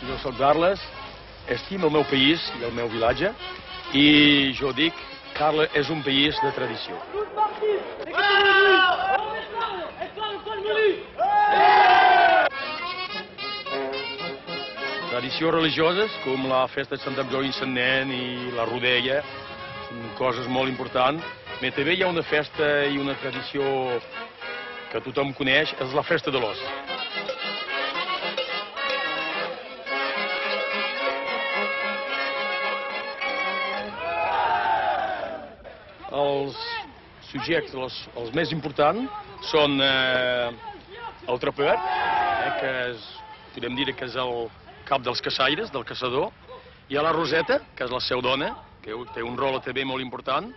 jo soc Carles, estimo el meu país i el meu vilatge, i jo dic, Carles és un país de tradició. Tradicions religioses, com la festa de Sant Andreu i Sant Nen i la rodella, són coses molt importants. Però també hi ha una festa i una tradició que tothom coneix, és la festa de l'os. Els subjectes, els més importants, són el traper, que podem dir que és el cap dels caçaires, del caçador. Hi ha la Roseta, que és la seva dona, que té un rol també molt important.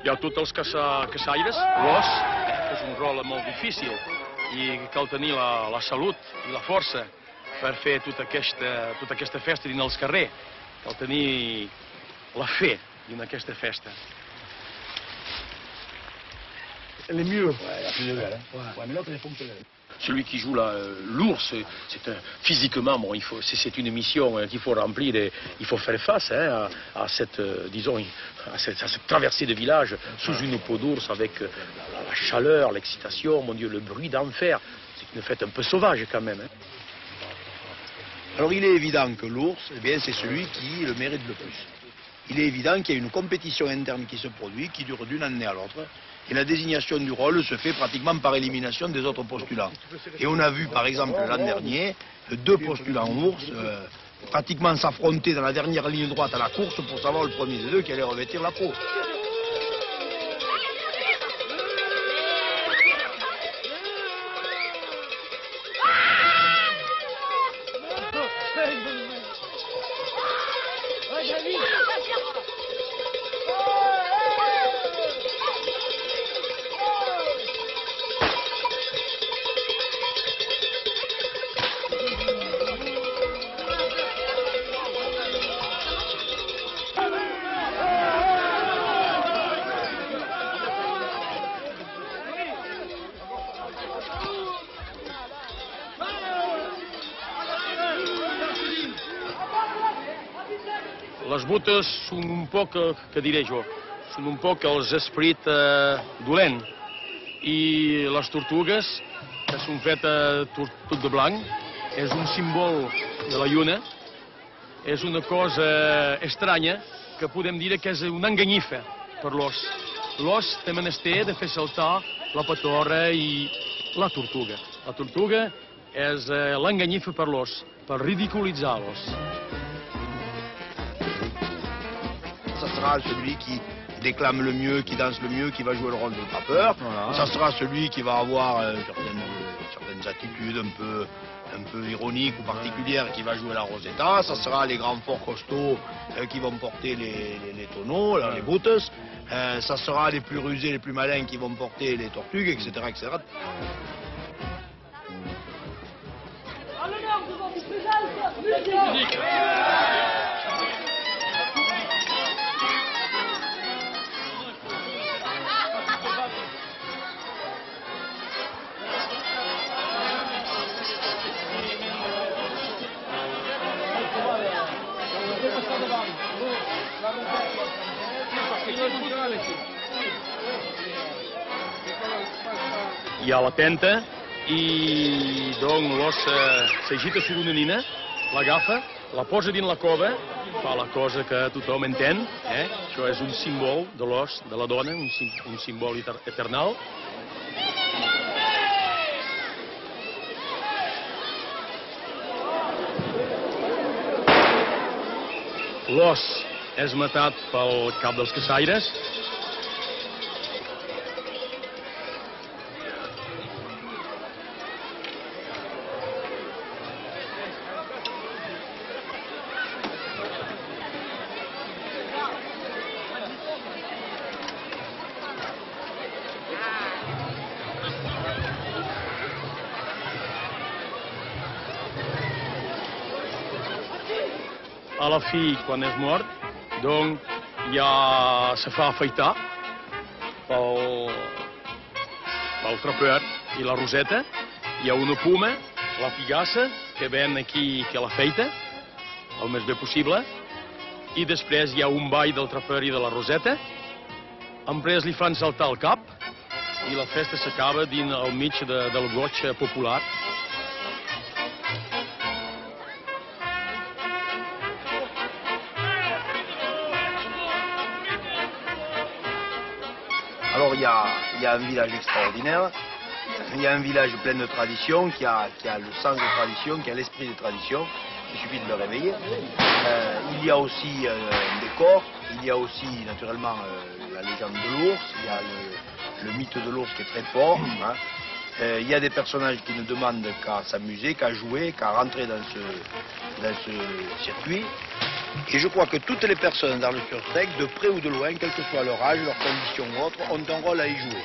Hi ha tots els caçaires, l'os, que és un rol molt difícil i cal tenir la salut i la força per fer tota aquesta festa dins els carrers. Cal tenir la fe dins aquesta festa. Elle est mieux. Ouais, la plus belle. Ouais, mais l'autre, elle fonctionne. Celui qui joue l'ours, physiquement, bon, c'est une mission qu'il faut remplir et il faut faire face à cette, disons, à cette traversée de village sous une peau d'ours avec la chaleur, l'excitation, mon Dieu, le bruit d'enfer. C'est une fête un peu sauvage quand même. Alors il est évident que l'ours, c'est celui qui le mérite le plus. Il est évident qu'il y a une compétition interne qui se produit, qui dure d'une année à l'autre. Et la désignation du rôle se fait pratiquement par élimination des autres postulants. Et on a vu par exemple l'an dernier 2 postulants ours pratiquement s'affronter dans la dernière ligne droite à la course pour savoir le premier des deux qui allait revêtir la peau. Les botes són un poc, què diré jo, són un poc els esperits dolents. I les tortugues, que són fetes tot de blanc, és un símbol de la lluna. És una cosa estranya que podem dir que és una enganyifa per l'os. L'os té menester de fer saltar la patorra i la tortuga. La tortuga és l'enganyifa per l'os, per ridiculitzar l'os. Ça sera celui qui déclame le mieux, qui danse le mieux, qui va jouer le rôle du trappeur. Voilà. Ça sera celui qui va avoir certaines attitudes un peu ironiques ou particulières, qui va jouer la Rosetta. Ça sera les grands forts costauds qui vont porter les tonneaux, les boutes. Ça sera les plus rusés, les plus malins qui vont porter les tortugues, etc. etc. À l'honneur de votre présence, musique. Hi ha la tenta i doncs l'os s'agita sobre una nina, l'agafa, la posa dins la cova, fa la cosa que tothom entén, això és un símbol de l'os, de la dona, un símbol eternal. L'os és matat pel cap dels caçaires. A la fi, quan és mort, doncs ja se fa afaitar pel traper i la Roseta. Hi ha una puma, la pigassa, que ven aquí que la feita, el més bé possible, i després hi ha un ball del traper i de la Roseta, després li fan saltar el cap i la festa s'acaba dins al mig del goig popular. Alors il y a un village extraordinaire, il y a un village plein de traditions, qui a le sens de tradition, qui a l'esprit de tradition, il suffit de le réveiller. Il y a aussi un décor, il y a aussi naturellement la légende de l'ours, il y a le mythe de l'ours qui est très fort. Hein. Il y a des personnages qui ne demandent qu'à s'amuser, qu'à jouer, qu'à rentrer dans ce circuit. Et je crois que toutes les personnes dans le Surtec, de près ou de loin, quel que soit leur âge, leur condition ou autre, ont un rôle à y jouer.